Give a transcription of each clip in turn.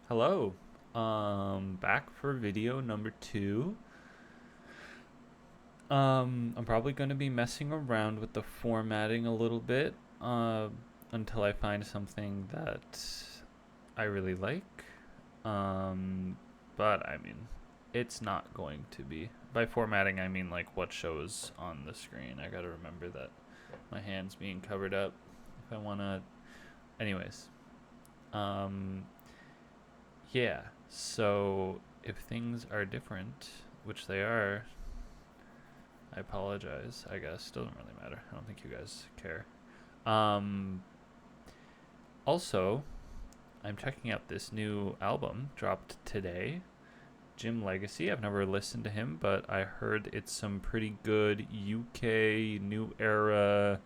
Hello. Back for video number 2. I'm probably going to be messing around with the formatting a little bit until I find something that I really like. But I mean, it's not going to be. By formatting, I mean like what shows on the screen. I gotta remember that my hand's being covered up if I want to. Anyways, yeah. So if things are different, which they are, I apologize. I guess doesn't really matter. I don't think you guys care. Um, Also, I'm checking out this new album dropped today. Legxacy. I've never listened to him, but I heard it's some pretty good UK new era,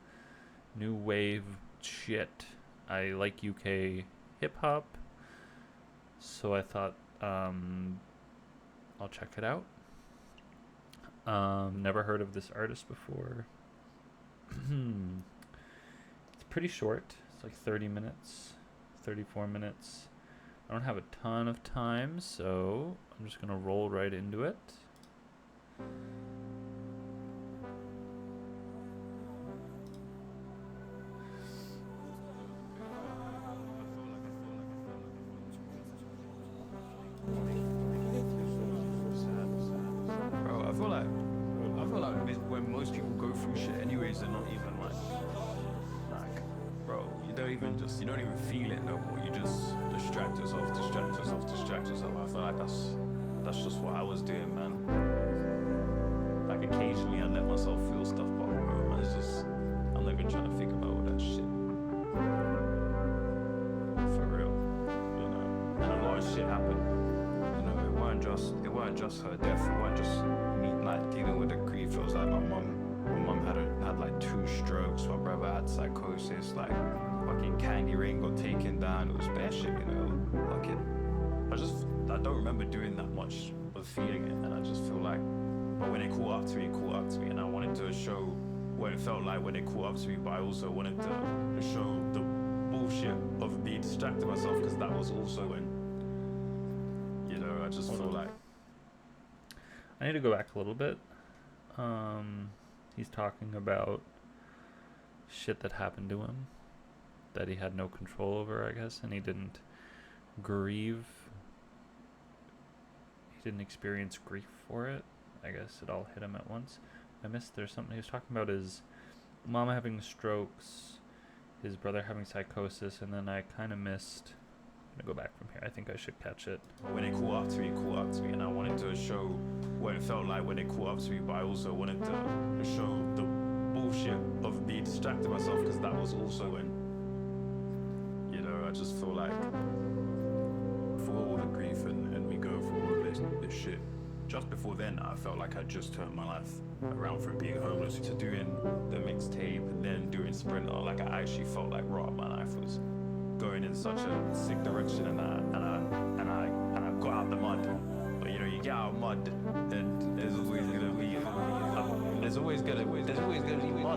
new wave shit. I like UK hip hop, so I thought I'll check it out. Never heard of this artist before. It's pretty short. It's like 30 minutes, 34 minutes. I don't have a ton of time, so I'm just gonna roll right into it. Bro, I feel like when most people go through shit anyways, they're not even like, bro, you don't even feel it no more. You just distract yourself. I feel like that's just what I was doing, man. Like occasionally I let myself feel stuff, but bro, it's just, I'm not even trying to think about all that shit. For real, you know. And a lot of shit happened. You know, it weren't just her death. It weren't just me like dealing with the grief. It was like my mum had like 2 strokes. My brother had psychosis. Like fucking Candy Rain got taken down. It was bare shit, you know. I don't remember doing that much of feeling it, and I just feel like, but when it caught up to me, and I wanted to show what it felt like when it caught up to me, but I also wanted to show the bullshit of being distracted myself, because that was also when, you know, I just feel like. I need to go back a little bit. He's talking about shit that happened to him that he had no control over, I guess, and he didn't grieve. He didn't experience grief for it. I guess it all hit him at once. I missed there's something he was talking about his mama having strokes, his brother having psychosis, and then I kind of missed. I'm gonna go back from here. I think I should catch it. When it caught up to me, and I wanted to show what it felt like when it caught up to me, but I also wanted to show the bullshit of being distracted myself, because that was also when, you know, I just feel like, for all the grief and me going through all of this shit, just before then I felt like I just turned my life around from being homeless to doing the mixtape and then doing Sprinter. Like I actually felt like my life was going in such a sick direction, and I got out of the mud. But you know, you get out of mud, and there's always gonna be mud,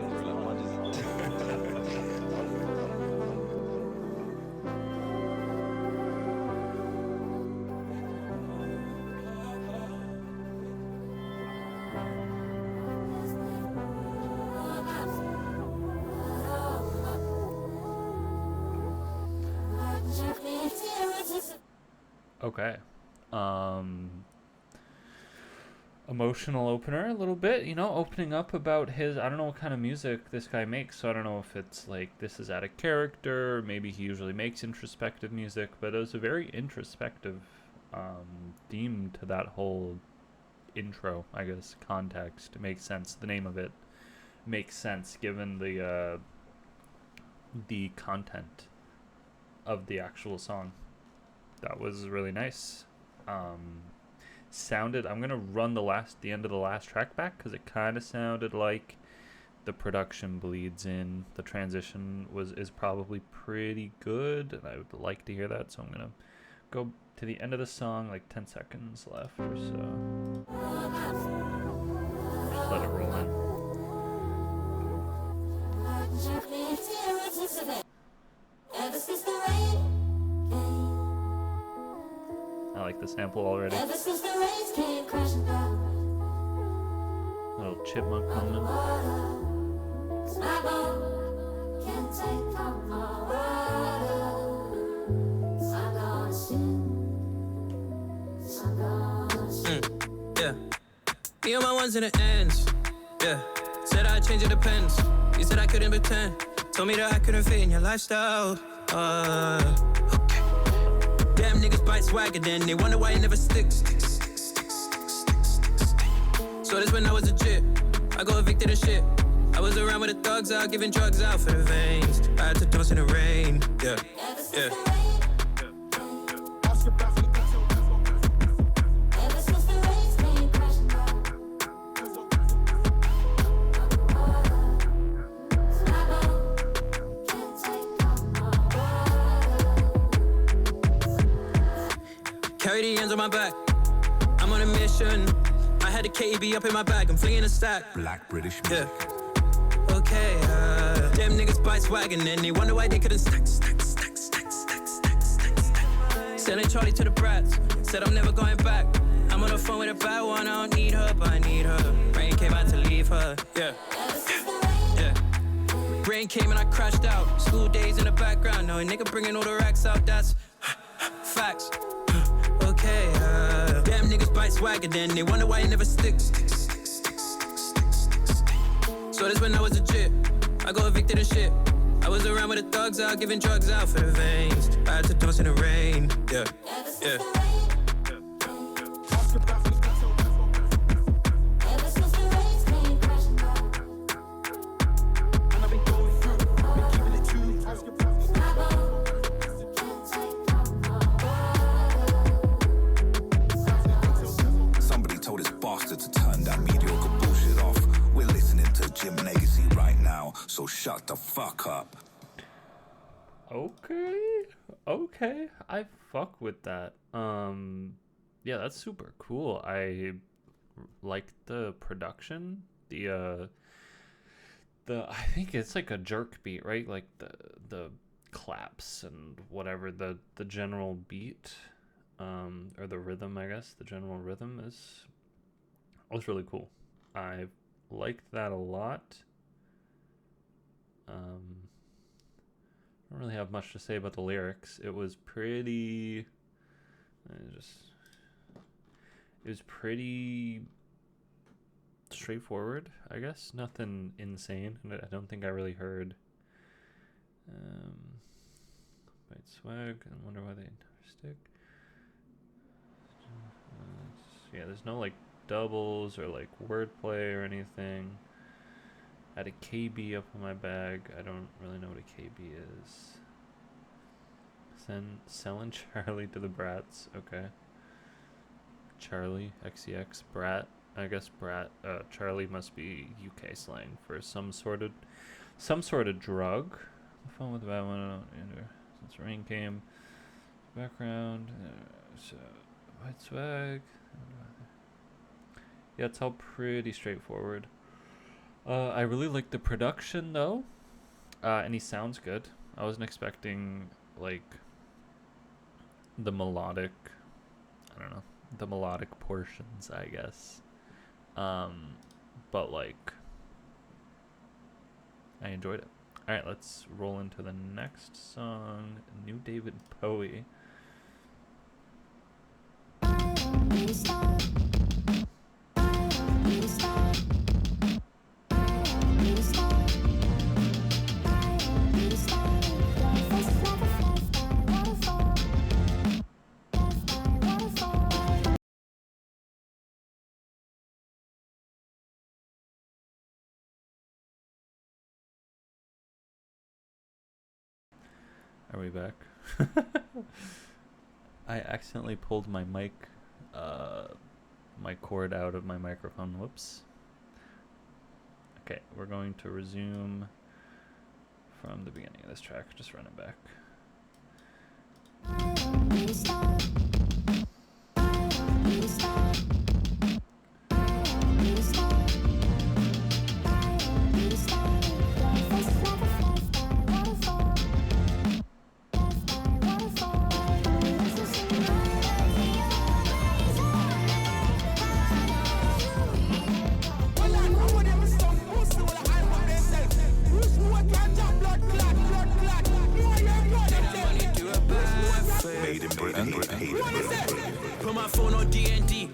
bro. Like mud is. Okay. Emotional opener a little bit, opening up about his, I don't know what kind of music this guy makes, so I don't know if it's like this is out of character, maybe he usually makes introspective music, but it was a very introspective theme to that whole intro, I guess. Context, it makes sense. The name of it makes sense given the content of the actual song. That was really nice. Sounded, I'm gonna run the end of the last track back because it kind of sounded like the production bleeds in. The transition is probably pretty good, and I would like to hear that, so I'm gonna go to the end of the song, like 10 seconds left or so. Just let it roll in. Ever since the rain came, like the sample already. Ever since the rains came crashing down, Little chipmunk moment. my boat can't take no more water. I'm gonna sing, I'm gonna sing. Yeah. Me and my ones in the ends. Yeah. Said I'd change, it depends. You said I couldn't pretend. Told me that I couldn't fit in your lifestyle. Okay. Damn niggas bite swagger, then they wonder why it never sticks. So this when I was legit. I got evicted and shit. I was around with the thugs out, giving drugs out for the veins. I had to dance in the rain. Yeah. Yeah. Ever since the rains came crashing down, my boat can't take no more water. Carry the ends on my back. I'm on a mission. I had a KEB up in my bag. I'm flinging a stack. Black British Yeah. music. Okay, them niggas bite swaggin' and they wonder why they couldn't stack. Selling Charlie to the brats, said I'm never going back. I'm on the phone with a bad one, I don't need her, but I need her. Rain came out to leave her, yeah. Yeah. Rain came and I crashed out. School days in the background, no a nigga bringing all the racks out, that's facts. Okay, them niggas bite swaggin' and they wonder why it never sticks. So this when I was legit. I got evicted and shit. I was around with the thugs out, giving drugs out for the veins. I had to dance in the rain. Yeah, yeah. Ever since the rains came crashing down, And I've been going through, been keeping it true. my boat can't take no more water. Somebody told this bastard to turn that mediocre bullshit off. We're listening to Jim Legxacy right now, so shut the fuck up. Okay, I fuck with that. Yeah, that's super cool. I like the production. The I think it's like a jerk beat, right? Like the claps and whatever the general beat, or the rhythm, I guess. The general rhythm was really cool. I liked that a lot. I don't really have much to say about the lyrics. It was pretty straightforward, I guess. Nothing insane. I don't think I really heard Bite Swag. I wonder why they never stick. Yeah, there's no like doubles or like wordplay or anything. I had a KB up in my bag. I don't really know what a KB is. Selling Charlie to the brats. Okay. Charlie, XEX, brat. I guess brat. Charlie must be UK slang for some sort of drug. The phone with the bad one. Since rain came. Background. So white swag. Yeah, it's all pretty straightforward. I really like the production though, and he sounds good. I wasn't expecting like the melodic portions, I guess. But like, I enjoyed it. All right, let's roll into the next song, New David Bowie. Are we back? I accidentally pulled my my cord out of my microphone. Whoops. Okay, we're going to resume from the beginning of this track. Just run it back. Put my phone on D&D,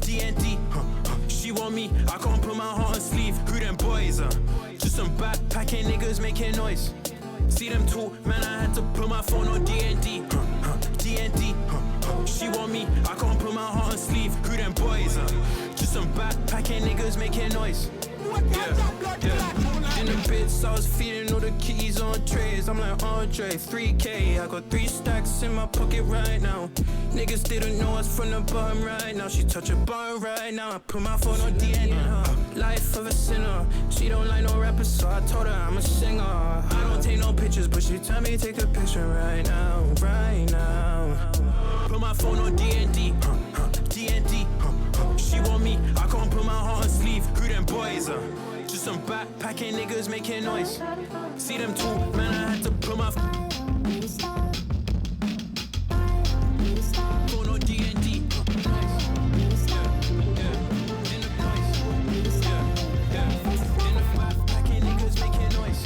D&D. She want me, I can't put my heart on sleeve. Who them boys are? Just some backpacking niggas making noise. See them too, man, I had to put my phone on D&D, D&D. She want me, I can't put my heart on sleeve. Who them boys are? Just some backpacking niggas making noise. In the bits, I was feeding all the kitties on trays. I'm like, Andre, 3K. I got 3 stacks in my pocket right now. Niggas didn't know us from the bottom right now. She touch a button right now. I put my phone on D&D. Life of a sinner. She don't like no rappers, so I told her I'm a singer. I don't take no pictures, but she tell me take a picture right now, right now. Put my phone on D&D, D&D. She want me, I can't put my heart on sleeve. Who them boys are? Just some backpacking niggas making noise. See them too, man, I had to put my phone on D&D. In the backpacking niggas making noise.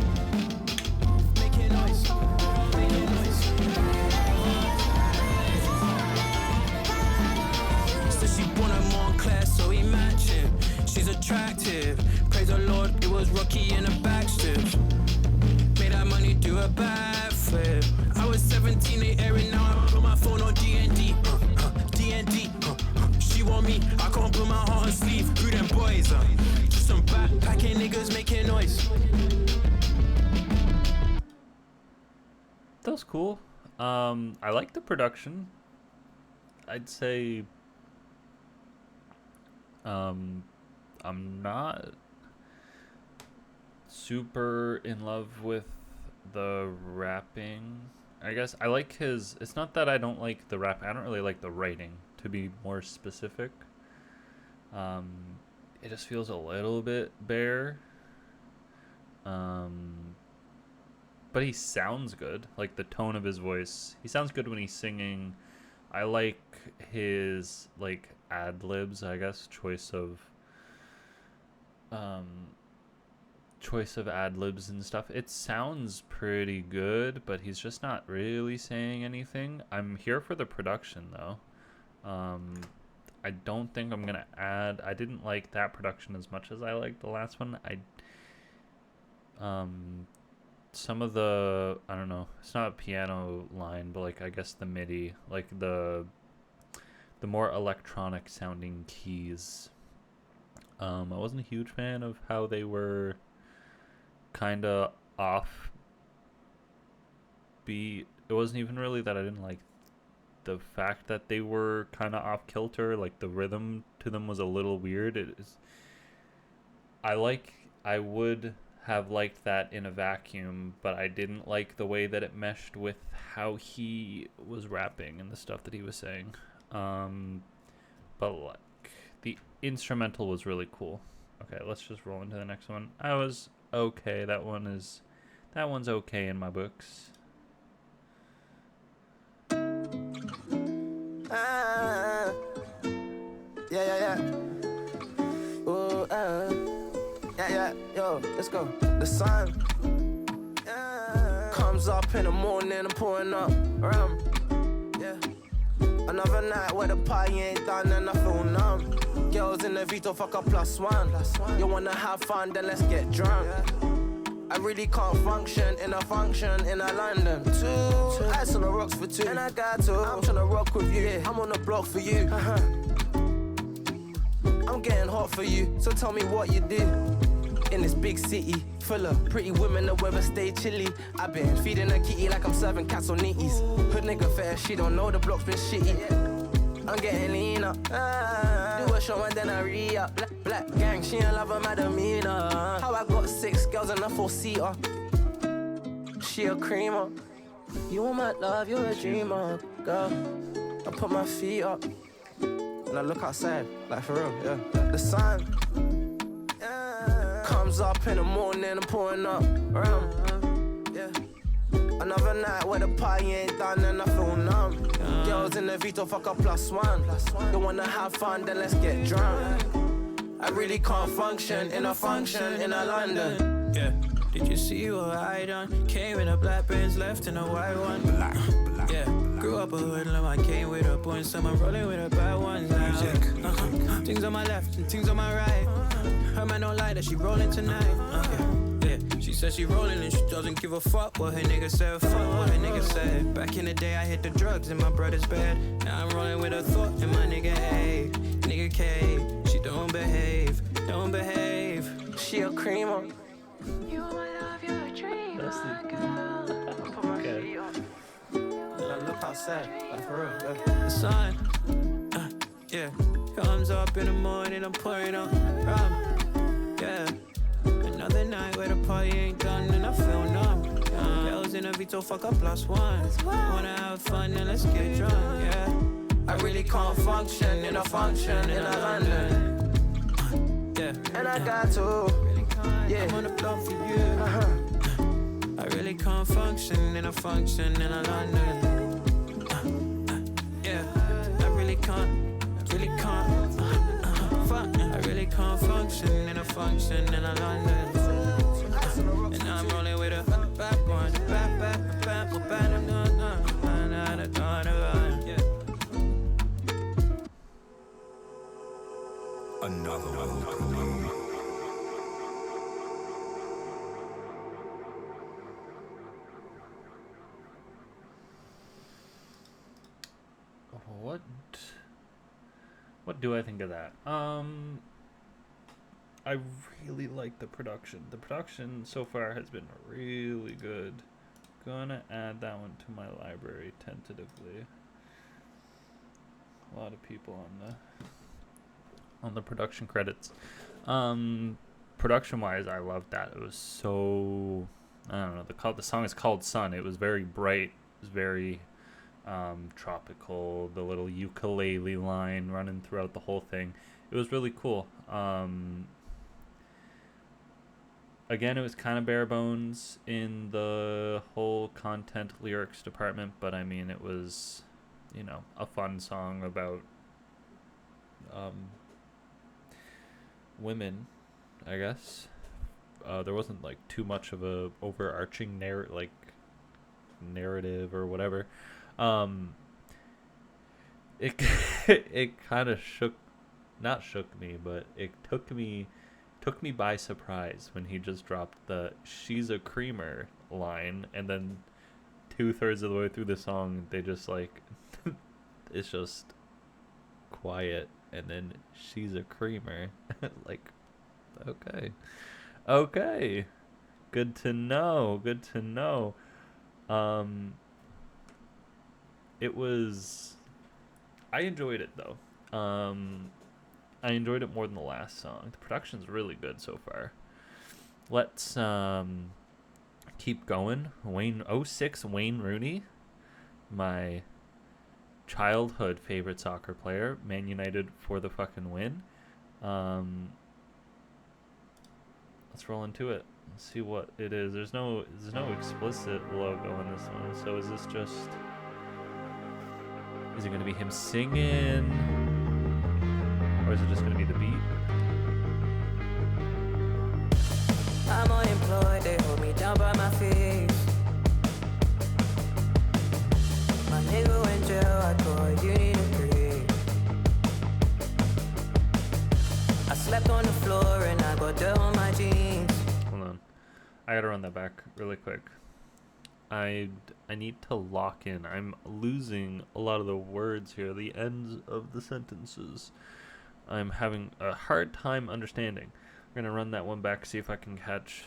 Making noise. Making noise. So she wanted Montclair, so we matching. She's attractive. Praise the Lord, it was Rocky in the backstrips. Made that money do a backflip. I was 17, they airing, now I put my phone on D&D. D&D. She want me, I can't put my heart on sleeve. Who them boys are? Just some backpacking niggas making noise. That was cool. I like the production. I'd say I'm not super in love with the rapping. I guess I like his, it's not that I don't like the rap, I don't really like the writing, to be more specific. It just feels a little bit bare. But he sounds good, like the tone of his voice. He sounds good when he's singing. I like his like ad-libs, I guess, choice of ad-libs and stuff. It sounds pretty good, but he's just not really saying anything. I'm here for the production though. I don't think I'm gonna add, I didn't like that production as much as I liked the last one. Some of the, I don't know, it's not a piano line, but like I guess the MIDI, like the more electronic sounding keys, I wasn't a huge fan of how they were kind of off beat. It wasn't even really that I didn't like the fact that they were kind of off kilter, like the rhythm to them was a little weird. I would have liked that in a vacuum, but I didn't like the way that it meshed with how he was rapping and the stuff that he was saying. But like the instrumental was really cool. Okay, let's just roll into the next one. I was okay. That one's okay in my books. Yeah. Ooh, yeah, yo, let's go. The sun comes up in the morning, I'm pouring up around. Yeah. Another night where the party ain't done and I feel numb. Girls in the Vito, fuck a +1. You wanna have fun, then let's get drunk. I really can't function in a London. Two ice on the rocks for 2, and I got to. I'm tryna rock with you, yeah. I'm on the block for you. I'm getting hot for you, so tell me what you do. In this big city, full of pretty women, the weather stay chilly. I've been feeding a kitty like I'm serving cats on nitties. Hood nigga fair, she don't know the block's been shitty. I'm getting lean up. Do a show and then I re-up. Black gang, she ain't love a madamina. How I got 6 girls and a 4-seater. She a creamer. You want my love, you're a dreamer, girl. I put my feet up and I look outside, like for real, yeah. The sun comes up in the morning, I'm pouring up around. Yeah. Another night where the party ain't done and I feel numb. Girls in the Vito, fuck a +1. You wanna have fun, then let's get drunk. I really can't function in a London. Yeah. Did you see what I done? Came in a black Benz, left in a white one. Yeah. Grew up a hoodlum, I came people and some are rolling with the bad ones now. Things on my left and things on my right. Her man don't like that she rolling tonight. Yeah. She says she rolling and she doesn't give a fuck what her nigga said. Fuck what her nigga said. Back in the day I hit the drugs in my brother's bed. Now I'm rolling with a thought and my nigga A, nigga K. She don't behave, don't behave. She a creamer. You are my love, you're a dream, That's my the- girl. Put my Okay. feet on. Look outside, like for real. The sun, yeah, comes up in the morning, I'm pouring on rum, yeah. Another night where the party ain't done and I feel numb. Girls in a Vito, fuck up +1. Wanna have fun and let's get drunk, yeah. I really can't function in a function in a London, yeah. And I got to, yeah. I'm on the block for you. I really can't function in a function in a London. Yeah, I really can't, I really can't function in a function in a London. And I'm rolling with a bad one, yeah. Another world premiere. What do I think of that? I really like the production. The production so far has been really good. Gonna add that one to my library tentatively. A lot of people on the production credits. Production wise, I loved that. It was so, I don't know, the song is called Sun. It was very bright. It was very tropical. The little ukulele line running throughout the whole thing. It was really cool. Again, it was kind of bare bones in the whole content lyrics department, but I mean, it was, you know, a fun song about women, I guess. There wasn't like too much of a overarching narrative or whatever. It it kind of not shook me, but it took me by surprise when he just dropped the "she's a creamer" line, and then 2/3 of the way through the song they just like it's just quiet, and then "she's a creamer." Like, okay, good to know. I enjoyed it though. I enjoyed it more than the last song. The production's really good so far. Let's keep going. Wayne Rooney, my childhood favorite soccer player, Man United for the fucking win. Let's roll into it. Let's see what it is. There's no explicit logo on this one. So is this just, is it gonna be him singing? Or is it just gonna be the beat? I'm unemployed, they hold me down by my feet. My nigga went jail, I thought you need to breathe. I slept on the floor and I got dirt on my jeans. Hold on. I gotta run that back really quick. I need to lock in. I'm losing a lot of the words here, the ends of the sentences. I'm having a hard time understanding. We're gonna run that one back, see if I can catch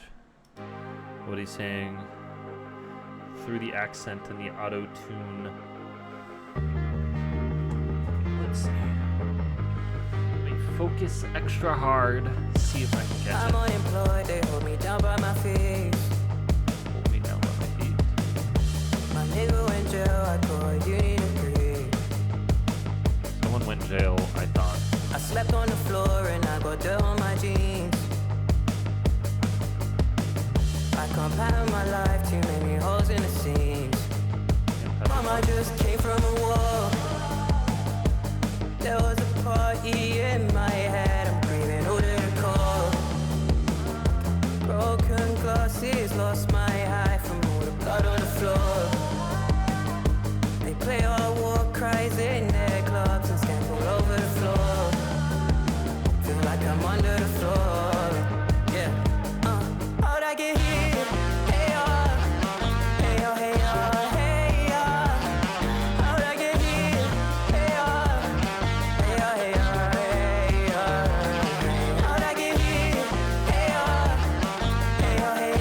what he's saying through the accent and the auto-tune. Let's see. Let me focus extra hard. See if I can catch I'm it. unemployed, they hold me down by my feet. Hold me down by my feet. My nigga went jail, I thought you need to breathe. Someone went jail, I thought. I slept on the floor and I got dirt on my jeans. I can't pattern my life, too many holes in the seams. Mama just came from a war. There was a party in my head, I'm breathing out of the core. Broken glasses, lost my eye from all the blood on the floor. They play our war cries in there. under the floor. Yeah. How'd I get here? Hey, hey, hey, hey, how'd I get here? Hey, hey, hey, hey, how'd I get here? Hey, hey, hey,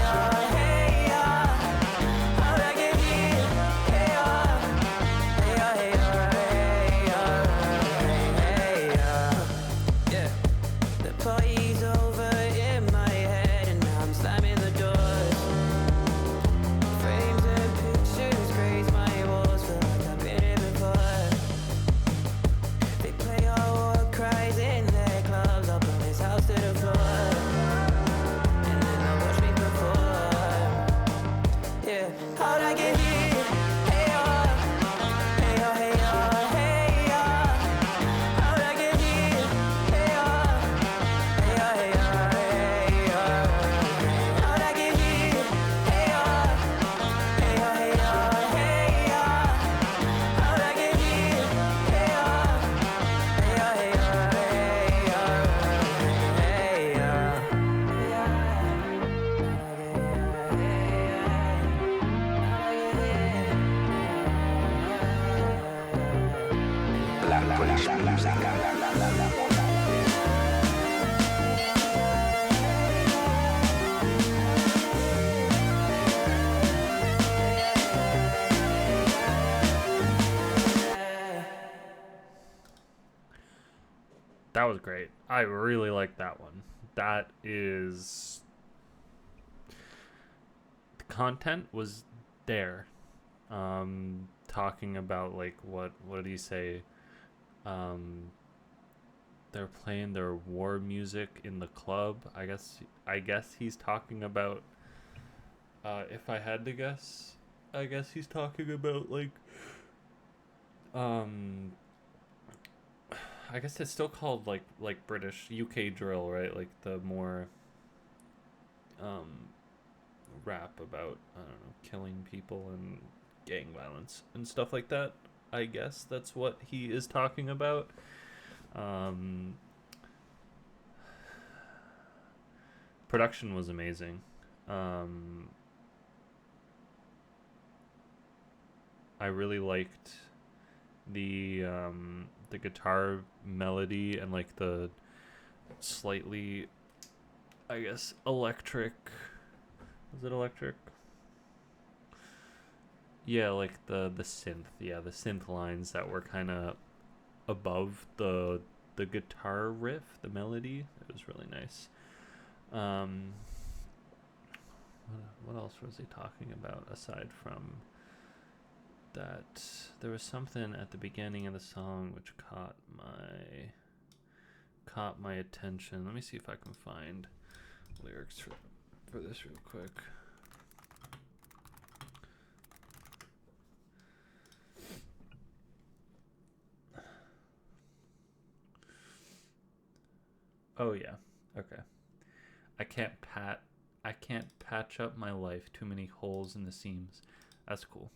hey, how'd I get here? Hey, hey, hey, yeah. The party's over in my head, and now I'm slamming the doors. Frames and pictures graze my walls, feel like I've been here before. They play our war cries in their clubs, up on this house to the floor. And then they'll watch me perform. Yeah, how'd I get here? Hey, hey, hey, hey, how'd I get here? Hey, hey, hey, hey, how'd I get here? Hey, hey, hey, hey, how'd I get here? Hey, Black British music. That was great. I really like that one. That is, the content was there. Talking about like what did he say? They're playing their war music in the club. I guess he's talking about, if I had to guess, I guess he's talking about like I guess it's still called like British UK drill, right? Like the more rap about, I don't know, killing people and gang violence and stuff like that. I guess that's what he is talking about. Production was amazing. I really liked the guitar melody and like the slightly, I guess, electric. Was it electric? Yeah, like the synth. Yeah, the synth lines that were kind of above the guitar riff, the melody. It was really nice. What else was he talking about aside from that? There was something at the beginning of the song which caught my attention. Let me see if I can find lyrics for this real quick. Oh yeah. Okay. I can't patch up my life. Too many holes in the seams. That's cool.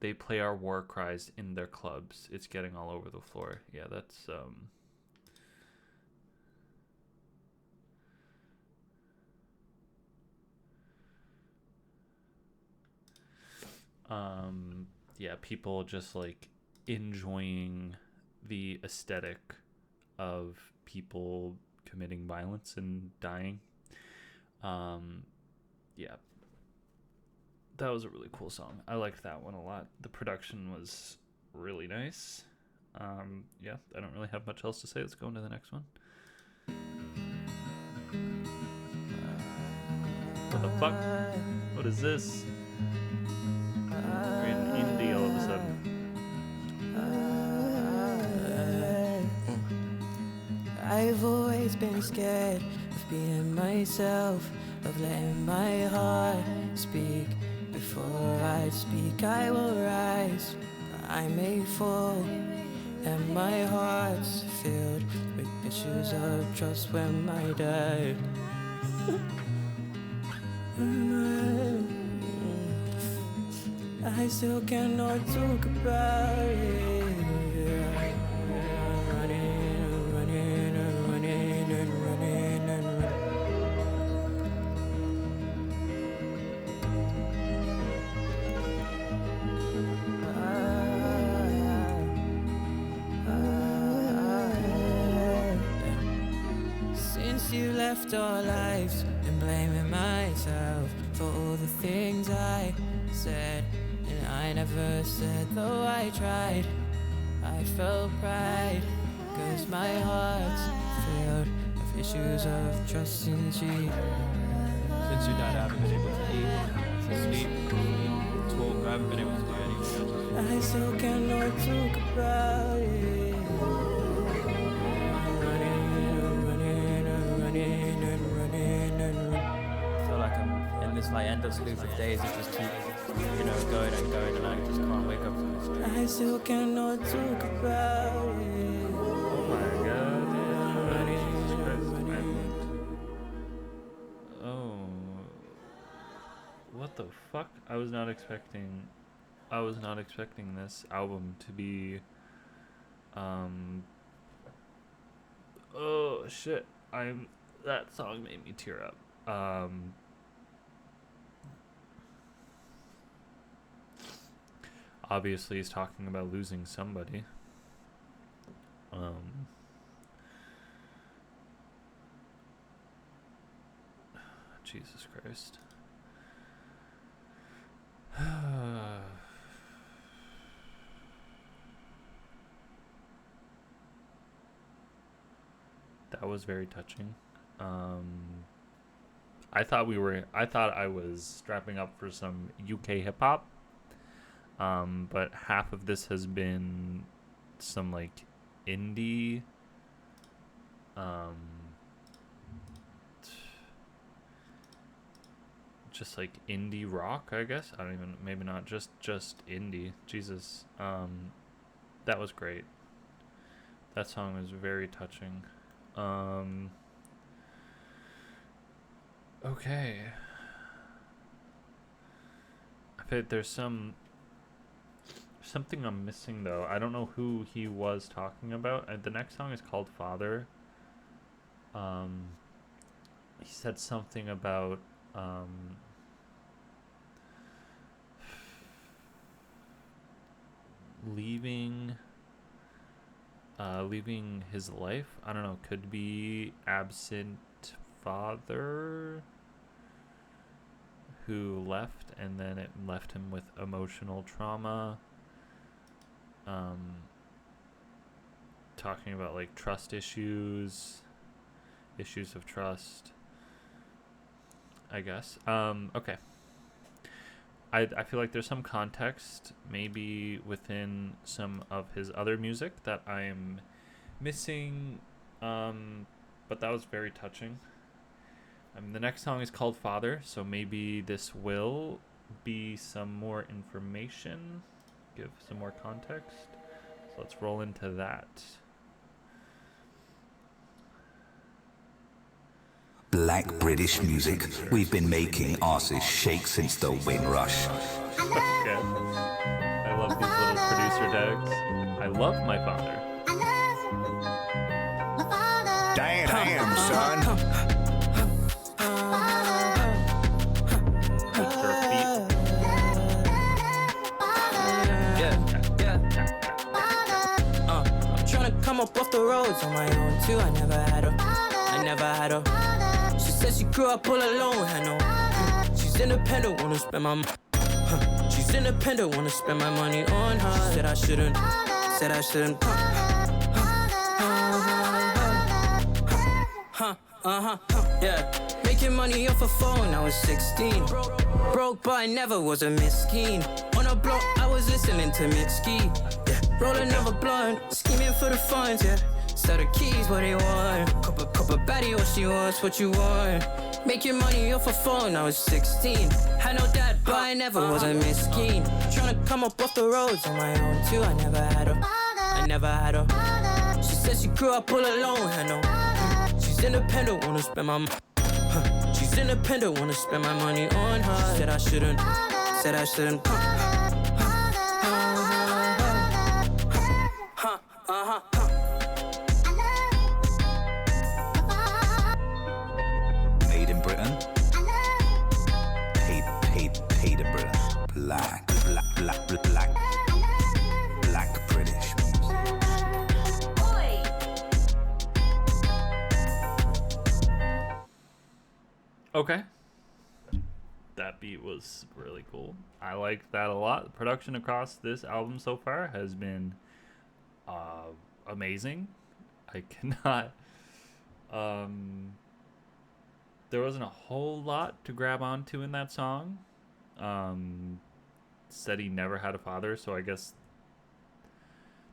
They play our war cries in their clubs. It's getting all over the floor. Yeah, that's yeah, people just like enjoying the aesthetic of people committing violence and dying. Yeah, that was a really cool song. I liked that one a lot. The production was really nice. Yeah, I don't really have much else to say. Let's go into the next one. What the fuck? What is this? We're in indie all of a sudden. I've always been scared of being myself, of letting my heart speak. Before I speak, I will rise. I may fall, and my heart's filled with pictures of trust when I die. I still cannot talk about it. left our lives and blaming myself for all the things I said. And I never said, though I tried. I felt pride, cause my heart's filled with issues of trust and cheat. Since you died, I haven't been able to eat, sleep, talk. I haven't been able to do anything. I still cannot talk about it. I feel like I'm in this like endless loop of days that just keep, going and going, and I just can't wake up from this. I still cannot talk about it. Oh my god. Oh. What the fuck? I was not expecting this album to be oh shit. That song made me tear up. Obviously he's talking about losing somebody. Jesus Christ. That was very touching. I thought I was strapping up for some UK hip hop. But half of this has been some like indie just like indie rock, I guess. I don't even, maybe not just indie. Jesus. That was great. That song was very touching. Okay. I bet there's something I'm missing though. I don't know who he was talking about. The next song is called Father. He said something about leaving his life. I don't know, could be absent father who left, and then it left him with emotional trauma. Talking about like trust issues of trust, I guess. Okay. I feel like there's some context maybe within some of his other music that I'm missing, but that was very touching. The next song is called Father, so maybe this will be some more information, give some more context. So let's roll into that. Black British music, we've been making asses shake since the Windrush. Okay. I love these little producer tags. I love my father. Damn, son. Culture beat. I'm tryna come up off the roads on my own too. I never had her. She said she grew up all alone with her no. She's independent, wanna spend my She's independent, wanna spend my money on her. Said I shouldn't. Yeah. Making money off a phone, I was 16. Broke, but I never was a miskin. On a block, I was listening to Mitski. Yeah. Rolling another blunt, scheming for the funds, yeah. Sell the keys, what they want. Copper baddie, what she wants, what you want. Making money off a phone, I was 16. Had no dad, but I never was a miskin. Tryna come up off the roads on my own too. I never had her. She said she grew up all alone with her no. She's independent, wanna spend my She's independent, wanna spend my money on her. Said I shouldn't. Made in Britain. Paid in Britain. Black British music. Okay. That beat was really cool. I like that a lot. The production across this album so far has been amazing. I cannot. There wasn't a whole lot to grab onto in that song. Said he never had a father, so I guess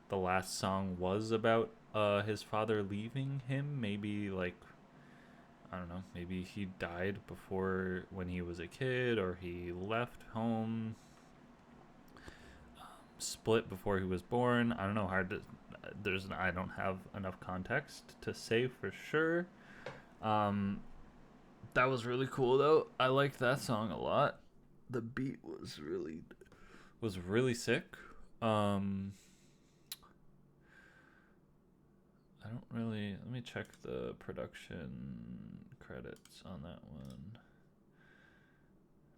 the last song was about his father leaving him. Maybe like, I don't know, maybe he died before when he was a kid, or he left home, split before he was born. I don't know. I don't have enough context to say for sure. That was really cool though. I liked that song a lot. The beat was really sick. I don't really. Let me check the production credits on that one.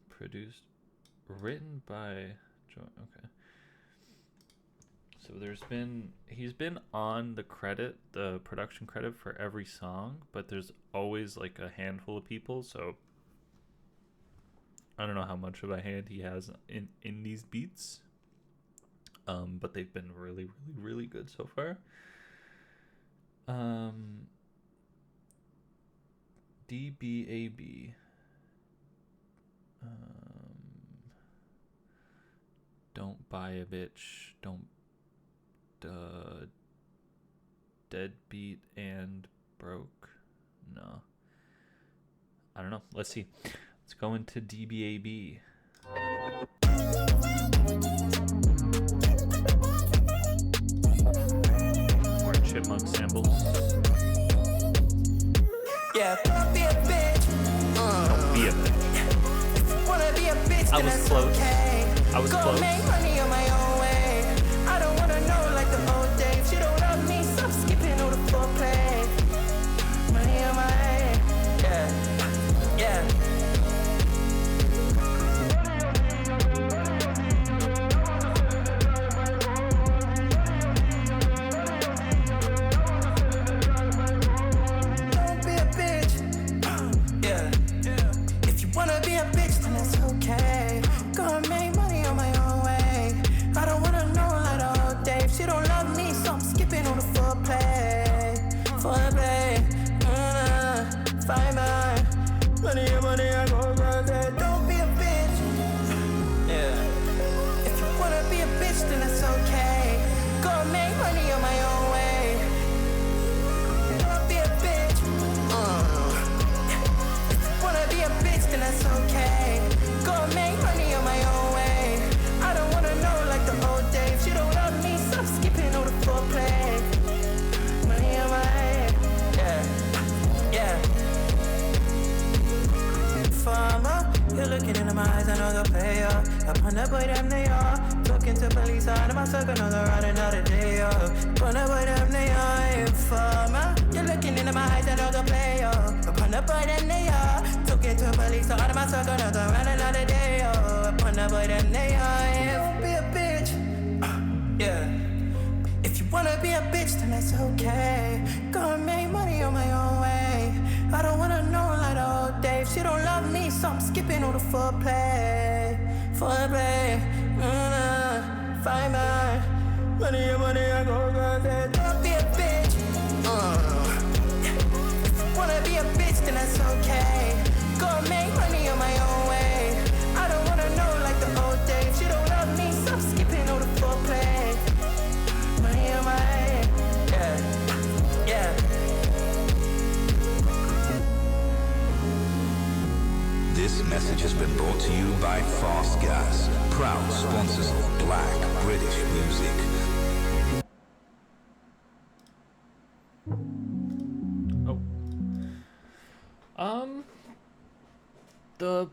Produced, written by Joe. Okay. So he's been on the production credit for every song, but there's always like a handful of people. So I don't know how much of a hand he has in these beats. But they've been really, really, really good so far. DBAB. Don't buy a bitch. Don't. Deadbeat and broke. No. I don't know. Let's see. Let's go into DBAB. More chipmunk samples. Yeah, don't be a bitch. Don't be a bitch. Wanna be a bitch, I then was that's close. okay. I was Go close. make money on my own way. I don't wanna know like the old days. You don't love me, so I'm skipping all the foreplay. Money on my way. Yeah, yeah. Don't be a bitch. Yeah. If you wanna be a bitch, then that's okay. Gonna make money on my own way. I don't wanna know like the old days. You don't love me, so I'm skipping all the foreplay. Foreplay. Find my money, I go there. Don't be a bitch. Yeah. If you wanna be a bitch, then that's okay. Gonna make money on my own way. Don't be a bitch. If you wanna be a bitch, then that's okay. Gonna make money on my own way. I don't wanna know like the old days. You don't love me, so I'm skipping all the foreplay. Money on my head. Yeah, yeah. Farmer, you're looking into my eyes, I know the player. Upon the boy, them they are. Talking to police out of my circle, know they're running another day up. Upon the boy, them they are. Farmer, you're looking into my eyes, I know the player. Upon the boy, them they are. Talking to police out of my circle, know they're running another day up. Upon the boy, them they are. Don't be a bitch. Yeah. If you wanna be a bitch, then that's okay. Gonna make money on my own way. I don't wanna know like the old days. You don't love me, so I'm skipping all the foreplay. Foreplay. Find my money, I go there. Don't be a bitch. If you wanna be a bitch, then that's okay. Gonna make money on my own way. I don't wanna know like the old days. You don't love me, so I'm skipping all the foreplay. Money on my head. Yeah, yeah. This message has been brought to you by Fast Gas, proud sponsors of Black British music. The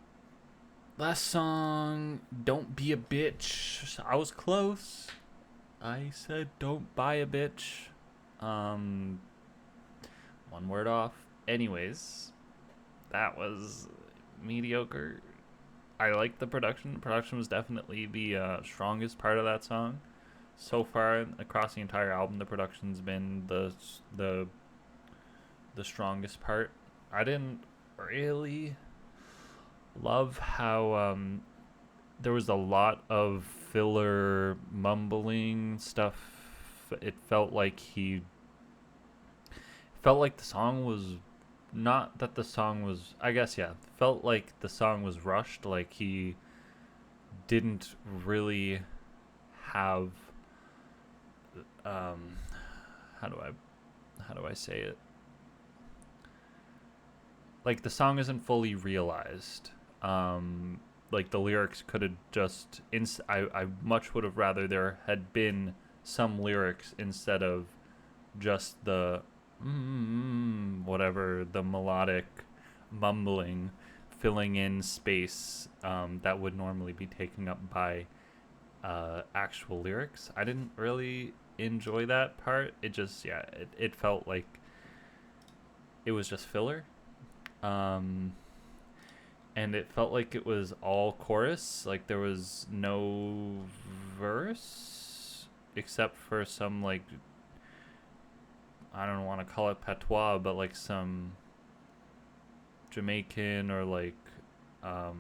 last song, Don't Be a Bitch. I was close. I said don't buy a bitch. One word off. Anyways, that was mediocre. I liked the production. The production was definitely the strongest part of that song. So far across the entire album, the production's been the strongest part. I didn't really love how there was a lot of filler mumbling stuff. It felt like the song was not that the song was, I guess, yeah, felt like the song was rushed, like he didn't really have how do I say it, like the song isn't fully realized. Like the lyrics could have just I much would have rather there had been some lyrics instead of just the whatever, the melodic mumbling filling in space that would normally be taken up by actual lyrics. I didn't really enjoy that part. It just, yeah, it felt like it was just filler. And it felt like it was all chorus, like there was no verse except for some, like, I don't want to call it patois, but like some Jamaican or like I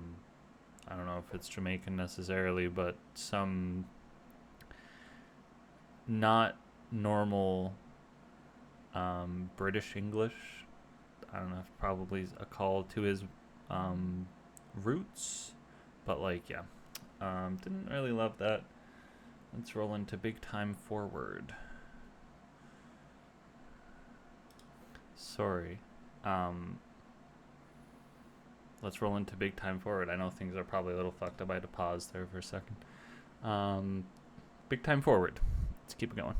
don't know if it's Jamaican necessarily, but some not normal British English. I don't know if probably a call to his roots, but like, yeah, didn't really love that. Let's roll into Big Time Forward. Sorry. Let's roll into Big Time Forward. I know things are probably a little fucked up. I had to pause there for a second. Big Time Forward. Let's keep it going.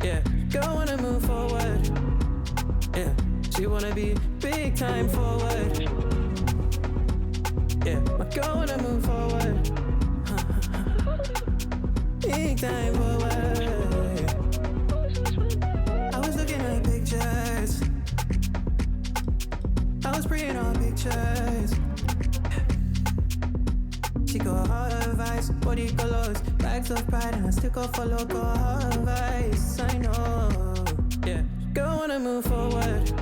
Yeah, girl wanna move forward. Yeah, she wanna be big time forward. Yeah, my girl wanna move forward. Big time forward. I was looking at pictures. I was praying on pictures. She got hard advice, body colors, bags of pride, and I still go follow, go hard advice. I know. Yeah, girl wanna move forward.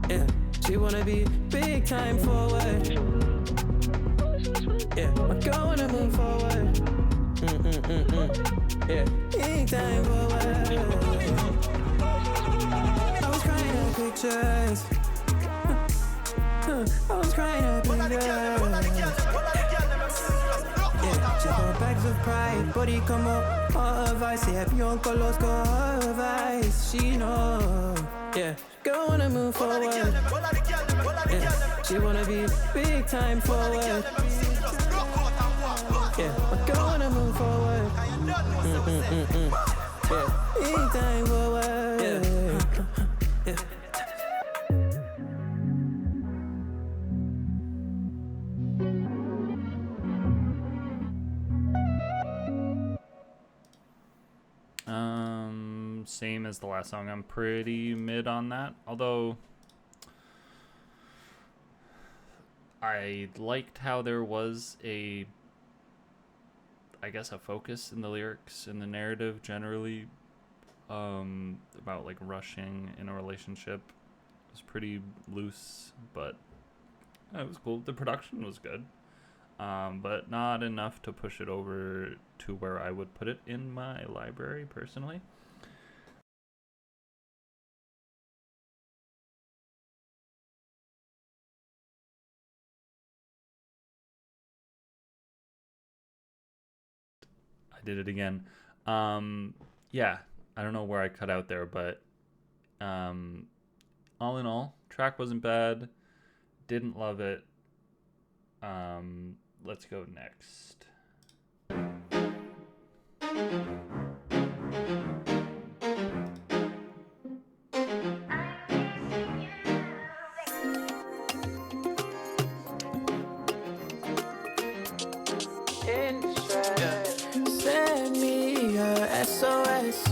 Yeah, she wanna be big time forward. Yeah, my girl wanna move forward. Yeah, big time forward. I was crying at pictures. I was crying at pictures. Yeah, she got bags of pride, body come up, all advice. Say happy on colors, go all advice. She know. Yeah, girl wanna move forward. Yeah, she wanna be big time forward. Yeah, my girl wanna move forward. Yeah, big time forward. Yeah. Same as the last song. I'm pretty mid on that, although I liked how there was a focus in the lyrics and the narrative generally, about like rushing in a relationship. It was pretty loose, but it was cool. The production was good, but not enough to push it over to where I would put it in my library personally. I did it again. Yeah, I don't know where I cut out there, but all in all, track wasn't bad. Didn't love it. Let's go next. Send me a SOS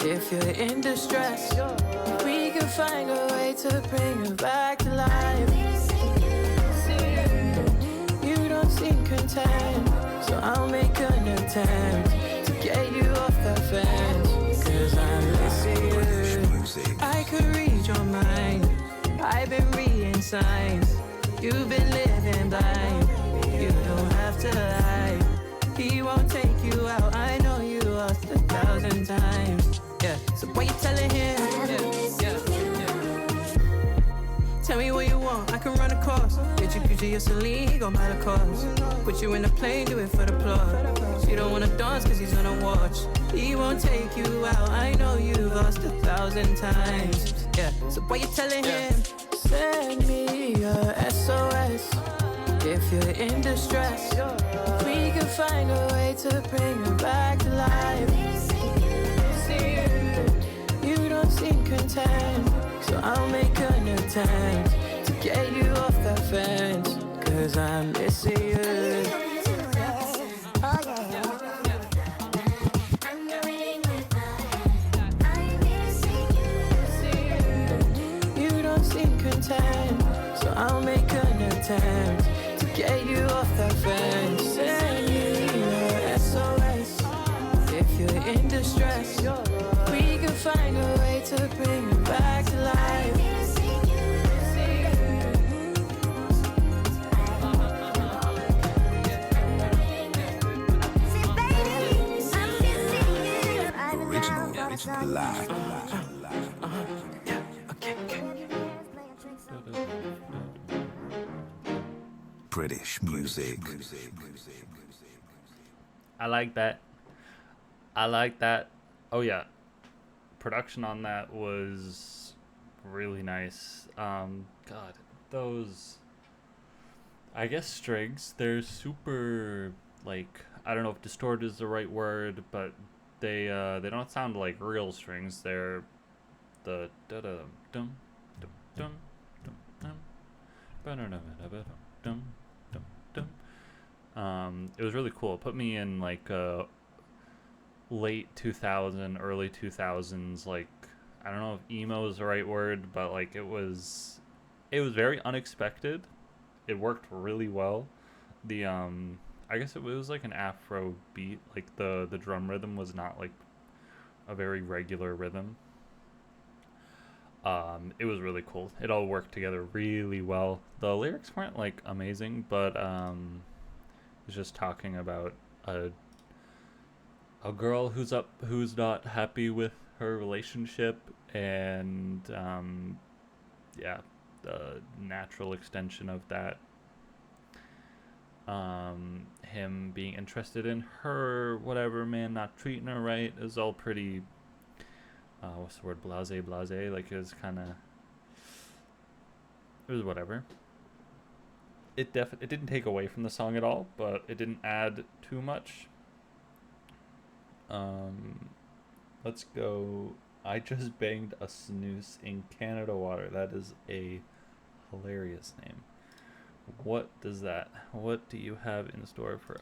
if you're in distress. We can find a way to bring you back to life. You don't seem content, So I'll make an attempt to get you off the fence. Cause I'm missing you. I could read your mind. I've been reading signs. You've been living blind. You don't have to lie. He won't take you out. I know you lost 1,000 times. Yeah, so why you telling him? Yeah. Tell me what you want, I can run a course. Get you Gucci or Celine, go buy the course. Put you in a plane, do it for the plug. She don't wanna dance cause he's gonna watch. He won't take you out, I know you've lost 1,000 times. Yeah, so why you telling him? Send me a SOS if you're in distress. We can find a way to bring her back to life. You don't seem content, so I'll make an attempt to get you off the fence. Cause I'm missing you. You don't seem content, so I'll make an attempt to get you off the fence. Send you a SOS if you're in distress. We can find a way to bring you back to life. Original live. British music. I like that. I like that. Oh yeah, production on that was really nice. God, those. I guess strings. They're super like I don't know if distorted is the right word, but they don't sound like real strings. They're the da da dum dum dum dum dum dum dum dum. It was really cool. It put me in like late 2000, early 2000s. Like I don't know if emo is the right word, but like it was very unexpected. It worked really well. The I guess it was like an Afro beat. Like the drum rhythm was not like a very regular rhythm. It was really cool. It all worked together really well. The lyrics weren't like amazing, but it's just talking about a girl who's not happy with her relationship, and yeah, the natural extension of that. Him being interested in her, whatever, man, not treating her right is all pretty. What's the word? Blase. Like it was whatever. It didn't take away from the song at all, but it didn't add too much. Let's go. I just banged a snooze in Canada water. That is a hilarious name. What do you have in store for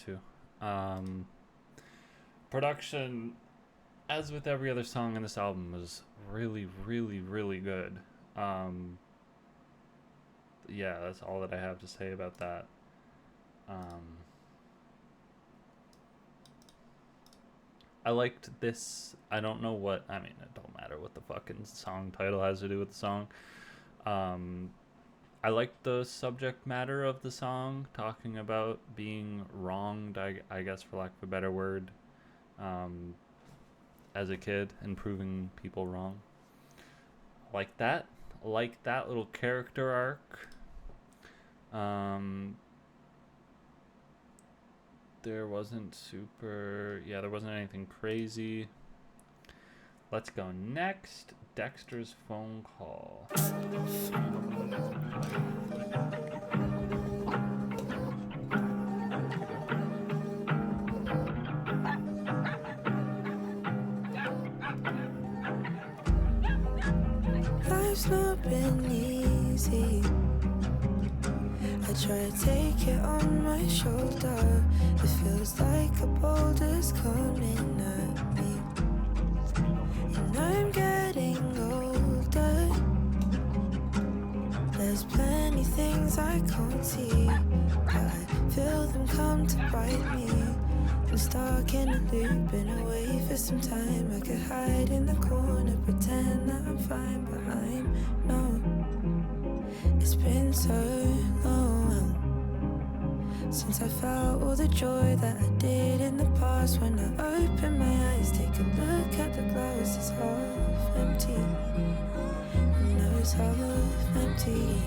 to. Production, as with every other song in this album, was really, really, really good. Yeah, that's all that I have to say about that. I liked this. I don't know what. I mean, it don't matter what the fucking song title has to do with the song. I liked the subject matter of the song, talking about being wronged, I guess, for lack of a better word, as a kid, and proving people wrong. Like that. Like that little character arc. There wasn't there wasn't anything crazy. Let's go next. Dexter's phone call. Life's not been easy. I try to take it on my shoulder. It feels like a boulder's coming at me. And I'm getting older. There's plenty things I can't see, but I feel them come to bite me. I'm stuck in a loop, been away for some time. I could hide in the corner, pretend that I'm fine, but I'm not. It's been so long since I felt all the joy that I did in the past. When I open my eyes, take a look at the glass, it's half empty. No, it's half empty.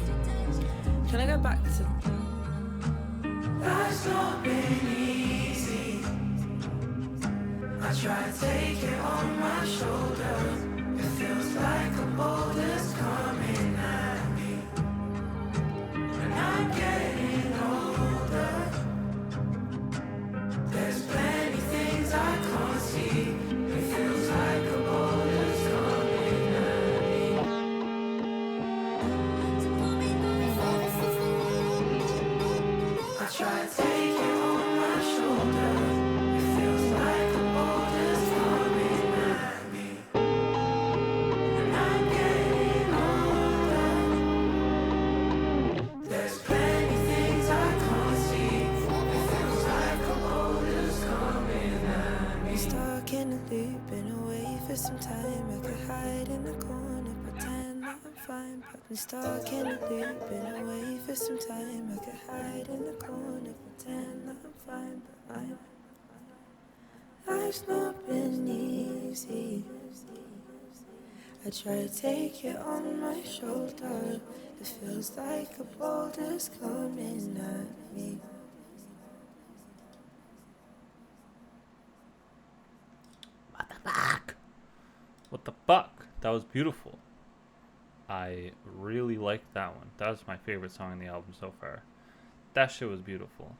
Can I go back to? Life's not been easy. I try to take it on my shoulder. It feels like a boulder's coming at me. And I'm getting older. There's plenty things I can't see. It feels like a boulder's coming at me. I try to take it on my shoulder. It feels like a boulder's coming at me. And I'm getting older. There's plenty things I can't see. It feels like a boulder's coming at me. Stuck in a loop, been away for some time. I could hide in the corner, pretend that I'm fine. But I'm stuck in a loop, been away for some time. I could hide in the corner, pretend that I'm fine, but I'm. Life's not been easy. I try to take it on my shoulder. It feels like a boulder's coming at me. What the fuck? What the fuck? That was beautiful. I really liked that one. That was my favorite song in the album so far. That shit was beautiful.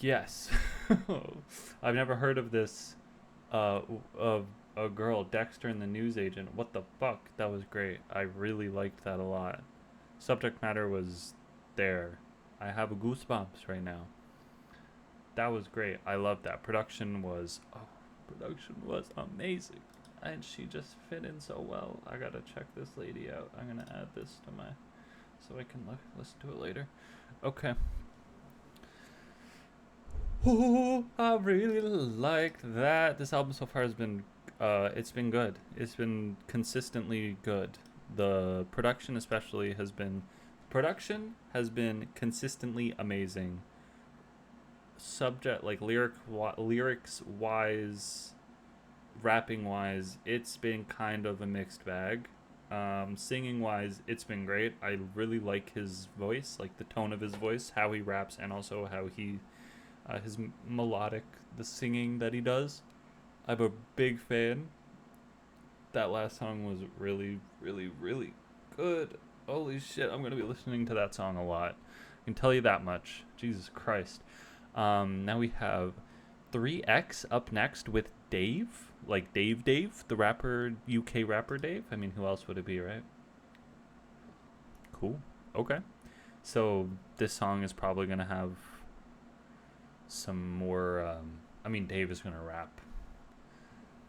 Yes. I've never heard of this of a girl, Dexter and the News Agent. What the fuck? That was great. I really liked that a lot. Subject matter was there. I have a goosebumps right now. That was great. I loved that. Production was amazing. And she just fit in so well. I gotta check this lady out. I'm gonna add this to my, so I can listen to it later. Okay. Ooh, I really liked that. This album so far has been, it's been good. It's been consistently good. The production especially has been consistently amazing. Subject, like lyrics wise, rapping wise, it's been kind of a mixed bag. Singing wise, it's been great. I really like his voice, like the tone of his voice, how he raps, and also how he his melodic, the singing that he does. I'm a big fan. That last song was really, really, really good. Holy shit, I'm gonna be listening to that song a lot. I can tell you that much. Jesus Christ. Now we have 3X up next with Dave. Like Dave, the rapper, UK rapper Dave. I mean, who else would it be, right? Cool. Okay. So this song is probably going to have some more. I mean, Dave is gonna rap.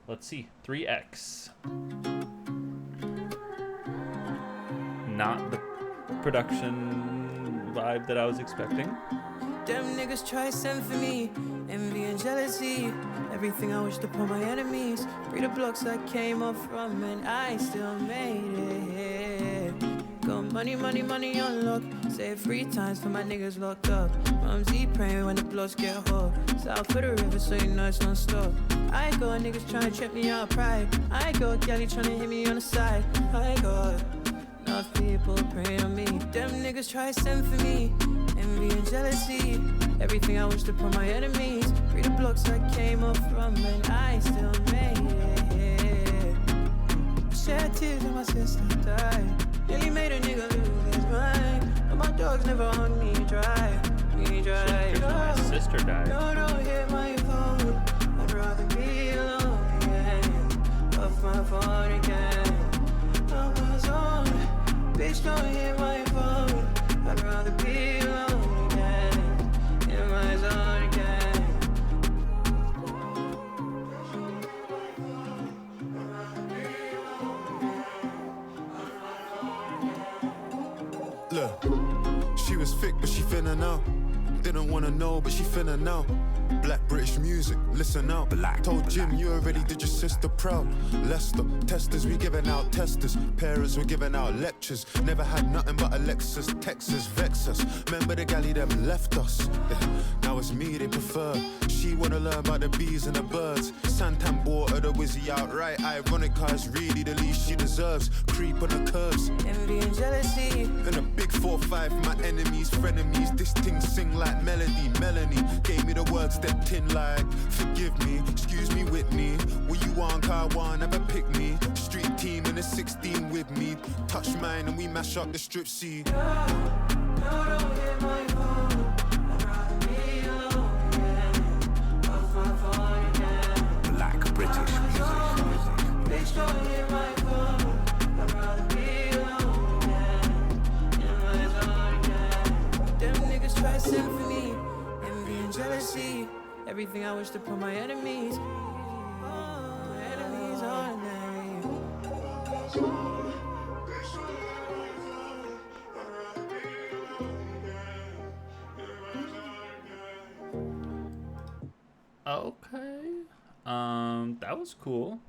Let's see, 3X. Not the production vibe that I was expecting. Them niggas try send for me, envy and jealousy. Everything I wished upon my enemies. Free the blocks I came up from, and I still made it. Got money, money, money on lock. Save 3 times for my niggas locked up. Mumsy praying when the bloods get hot. South for the river, so you know it's non stop. I got niggas trying to trip me out pride. I got galley trying to hit me on the side. I got enough people praying on me. Them niggas try send for me, envy and jealousy. Everything I wished upon my enemies. Free the blocks I came up from, and I still made it. Shed tears when my sister died. Nearly made a nigga lose his mind. But my dogs never hung me dry. Me dry. My sister died. No, don't hit my phone. I'd rather be alone again. Off my phone again. I was on. Bitch, don't hit my phone. I'd rather be alone again. In my zone again. Look, she was thick, but she finna now. Didn't wanna know, but she finna now. Black British music, listen out. Told Jim you already did your sister proud. Leicester, testers, we giving out testers. Parents, we're giving out lectures. Never had nothing but a Lexus, Texas, vex us. Remember the galley them left us. Yeah. Now it's me they prefer. She wanna learn about the bees and the birds. Santan bought her the Wizzy outright. Ironic, cause really the least she deserves. Creep on the curves. Envy and jealousy. And a big 4-5 for my enemies, frenemies. This thing sing like melody. Melanie gave me the words that tin like. Forgive me, excuse me, Whitney. What you want, car one, never pick me. Street team in the 16 with me. Touch mine and we mash up the strip C. No, don't hit my phone. I'd rather be alone again. Off my phone again. Black British music. Bitch, don't hit my phone. I'd rather be alone again. In my zone again. Them niggas try send for me, envy and jealousy. Everything I wish to put my enemies. My enemies on me. Okay. That was cool.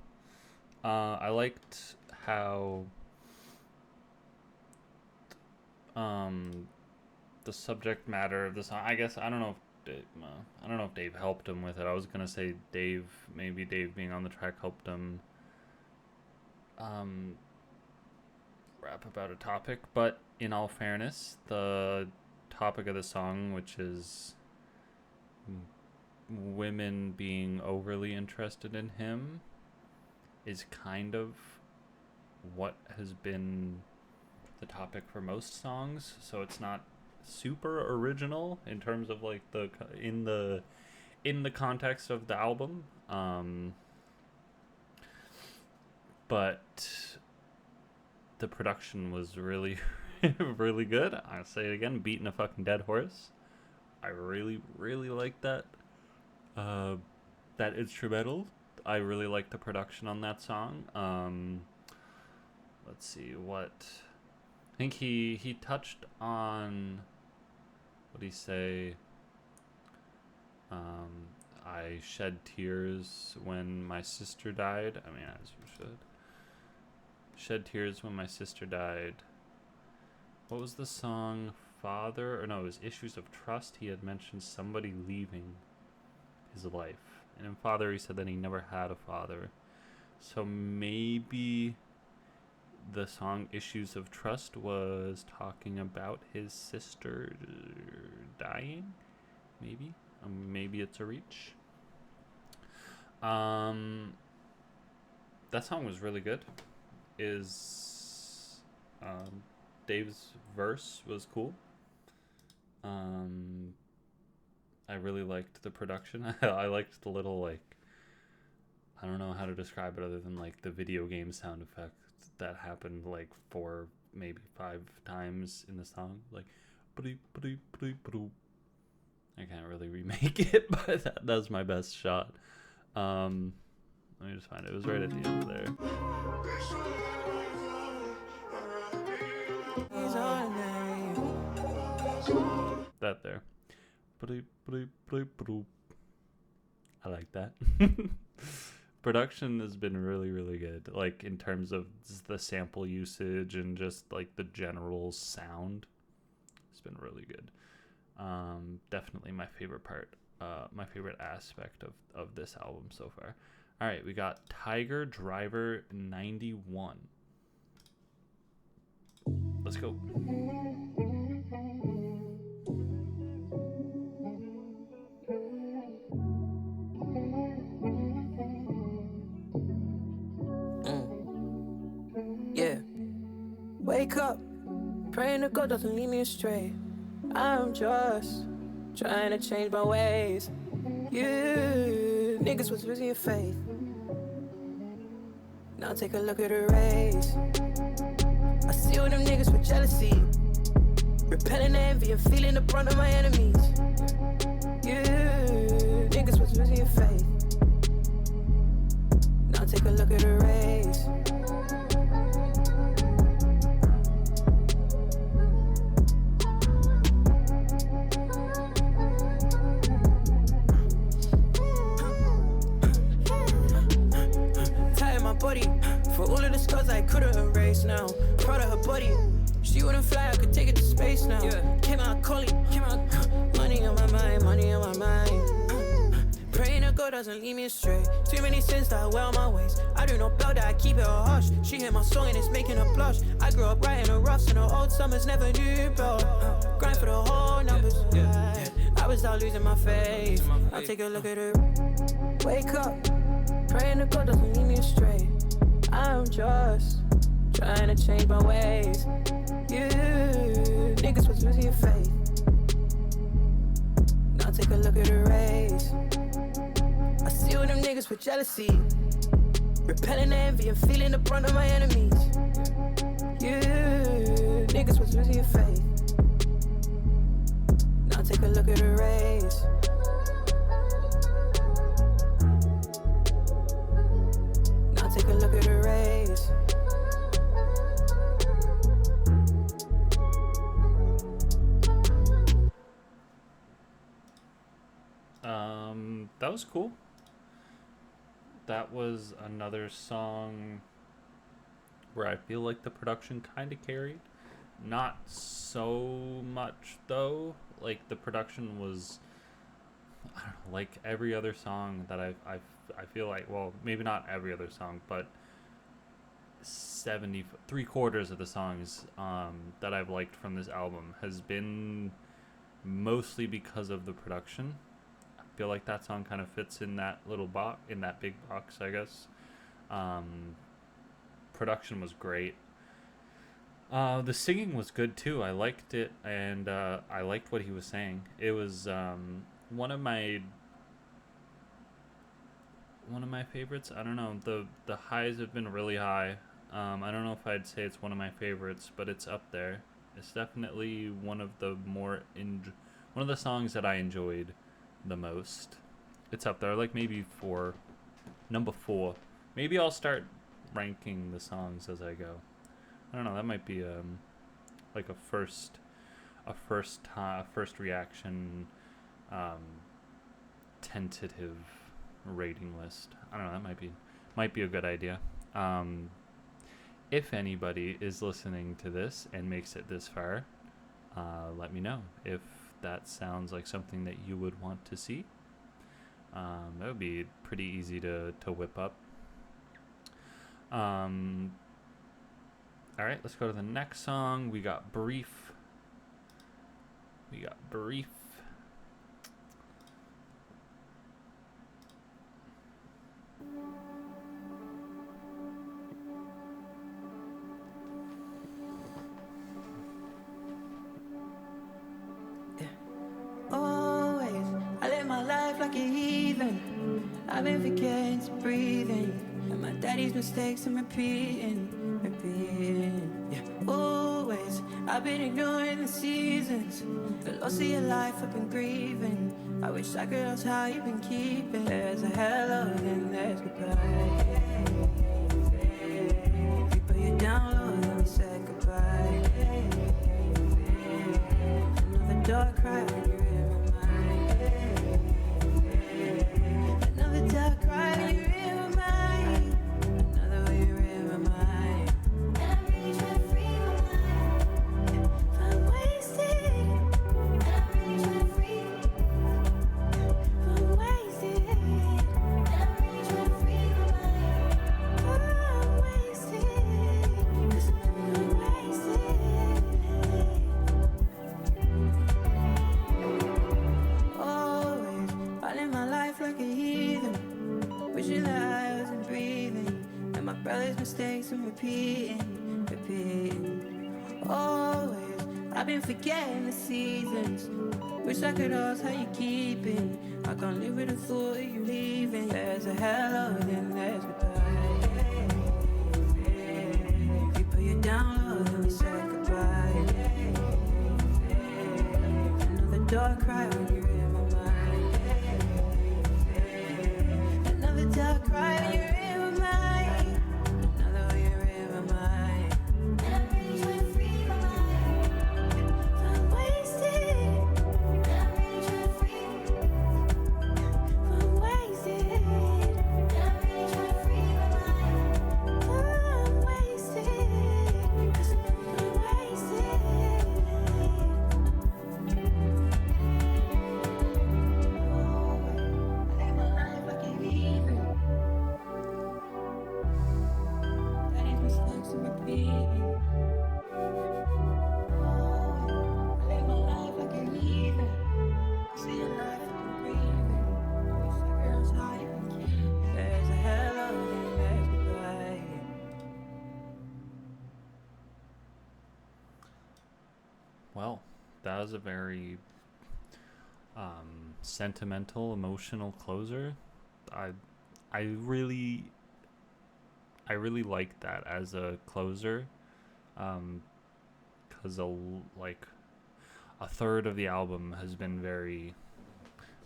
I liked how the subject matter of the song. I guess I don't know if Dave helped him with it. I was gonna say maybe Dave being on the track helped him rap about a topic. But in all fairness, the topic of the song, which is women being overly interested in him, is kind of what has been the topic for most songs. So it's not super original in terms of like in the context of the album, but the production was really really good. I'll say it again, beating a fucking dead horse. I really like that instrumental. I really like the production on that song. Let's see what I think he touched on. What did he say? I shed tears when my sister died. I mean, as you should. Shed tears when my sister died. What was the song? Father? Or no, it was Issues of Trust. He had mentioned somebody leaving his life. And in Father, he said that he never had a father. So maybe the song Issues of Trust was talking about his sister dying. Maybe it's a reach. That song was really good. Dave's verse was cool. I really liked the production. I liked the little, like, I don't know how to describe it other than like the video game sound effect that happened like 4, maybe 5 times in the song. Like, I can't really remake it, but that's my best shot. Let me just find it. It was right at the end there. That there. I like that. Production has been really, really good. Like in terms of the sample usage and just like the general sound. It's been really good. Definitely my favorite part, my favorite aspect of this album so far. All right, we got Tiger Driver 91. Let's go. Yeah. Wake up, praying to God doesn't lead me astray. I'm just trying to change my ways. You niggas was losing your faith. Now take a look at the race. I see all them niggas with jealousy, repelling envy and feeling the brunt of my enemies. You niggas was losing your faith. Now take a look at the race. Body for all of the scars I couldn't erase now. Proud of her body. She wouldn't fly, I could take it to space now. Yeah. Came out collie, came out money on my mind, money on my mind. Praying to God doesn't lead me astray. Too many sins that I wear on my waist. I do not blow that, I keep it a hush. She hear my song and it's making her blush. I grew up writing the roughs and the old summers never knew, bro. Grind for the whole numbers. I was out losing my faith. I'll take a look at her. Wake up, praying to God doesn't lead me astray. I'm just trying to change my ways. You niggas was losing your faith. Now take a look at the race. I see all them niggas with jealousy, repelling envy and feeling the brunt of my enemies. You niggas was losing your faith. Now take a look at the race. Take a look at the race. That was cool. That was another song where I feel like the production kind of carried. Not so much though. Like the production was, I don't know, like every other song that I feel like, well, maybe not every other song, but 3/4 of the songs that I've liked from this album has been mostly because of the production. I feel like that song kind of fits in that little box, in that big box, I guess. Production was great. The singing was good too. I liked it, and I liked what he was saying. It was one of my favorites. I don't know. The highs have been really high. I don't know if I'd say it's one of my favorites, but it's up there. It's definitely one of the one of the songs that I enjoyed the most. It's up there, like maybe number 4. Maybe I'll start ranking the songs as I go. I don't know. That might be like a first reaction, tentative rating list. I don't know. That might be a good idea. If anybody is listening to this and makes it this far, let me know if that sounds like something that you would want to see. That would be pretty easy to whip up. All right, let's go to the next song. We got Brief. Always, I live my life like a heathen. I've been forgetting to breathe in. And my daddy's mistakes I'm repeating. Yeah. Always, Always, I've been ignoring the seasons. The loss of your life, I've been grieving. I wish I could ask how you've been keeping. There's a hello, then there's goodbye. If you put you down low, then we said goodbye. Another dark cry when you're in my mind. Another dark cry when you're in my mind. Another when you're in my mind. And I'm really trying to free my mind. I'm wasted. And I'm really trying to free. I'm wasted. And I'm really trying to free my mind. I'm wasted. 'Cause I'm wasted. Always fighting my life like a heathen, wishing that I wasn't breathing, and my brother's mistakes I'm repeating. Always, I've been forgetting the seasons. Wish I could ask how you keeping. I can't live with the thought of you leaving. There's a hello, then there's goodbye. If you put you down low, then we said goodbye. Another dark cry when you're in my mind. Another dark cry when you're in my mind. Another when you're in my mind. And I'm really trying to free my mind. I'm wasted. And I'm really trying to free. I'm wasted. And I'm really trying to free my mind. I'm wasted. 'Cause I'm wasted. I live my life like a heathen. Daddy's mistakes I'm repeating. I live my life like a heathen. I see a life I've been grieving. Wish I could ask how you been keeping. There's a hello, then there's goodbye. Well, that was a very sentimental, emotional closer. I I really like that as a closer, because like a third of the album has been very,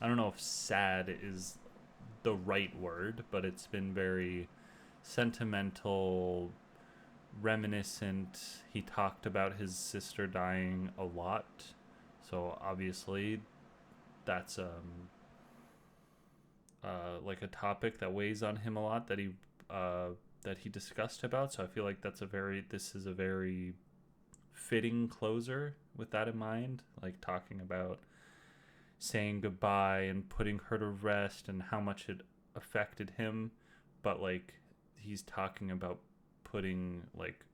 I don't know if sad is the right word, but it's been very sentimental, reminiscent. He talked about his sister dying a lot, so obviously that's like a topic that weighs on him a lot, that he discussed about. So I feel like this is a very fitting closer with that in mind, like talking about saying goodbye and putting her to rest and how much it affected him, but like he's talking about putting like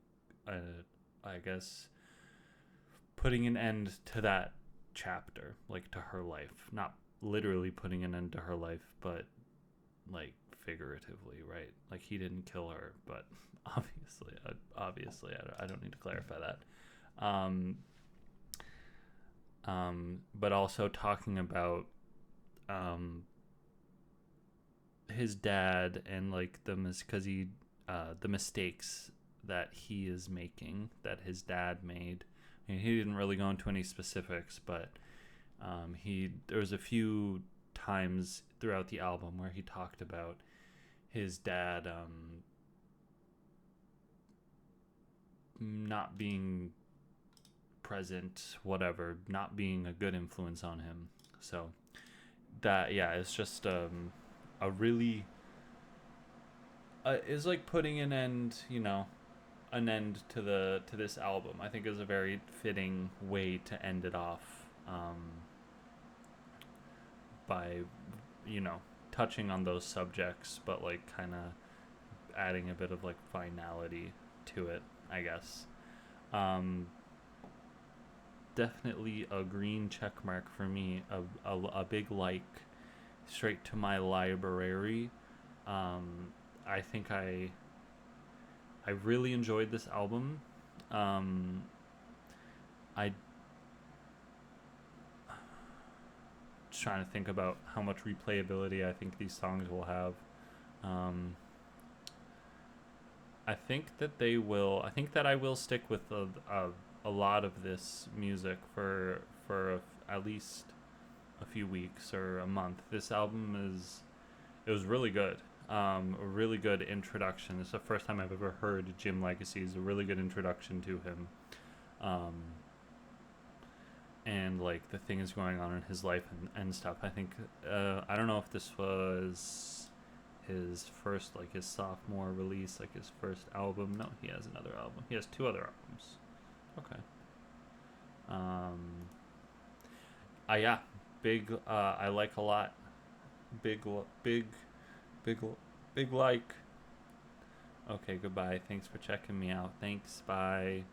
I guess putting an end to that chapter, like to her life, not literally putting an end to her life, but like figuratively, right? Like he didn't kill her, but obviously I don't need to clarify that. But also talking about his dad and like the mistakes that he is making, that his dad made. I mean, he didn't really go into any specifics, but there was a few times throughout the album where he talked about his dad not being present, whatever, not being a good influence on him. So that, yeah, it's just a really is like putting an end to this album. I think is a very fitting way to end it off, by touching on those subjects, but like kind of adding a bit of like finality to it, I guess. Definitely a green check mark for me, a big like, straight to my library. I think I really enjoyed this album. I just trying to think about how much replayability I think these songs will have. I think that I will stick with a a lot of this music for at least a few weeks or a month. This album it was really good. A really good introduction. It's the first time I've ever heard Jim Legxacy. It's a really good introduction to him. And like the things going on in his life and stuff. I think I don't know if this was his first, like his sophomore release, like his first album. No, he has another album. He has 2 other albums. Okay. Yeah, big. I like a lot. Big like. Okay, goodbye. Thanks for checking me out. Thanks. Bye.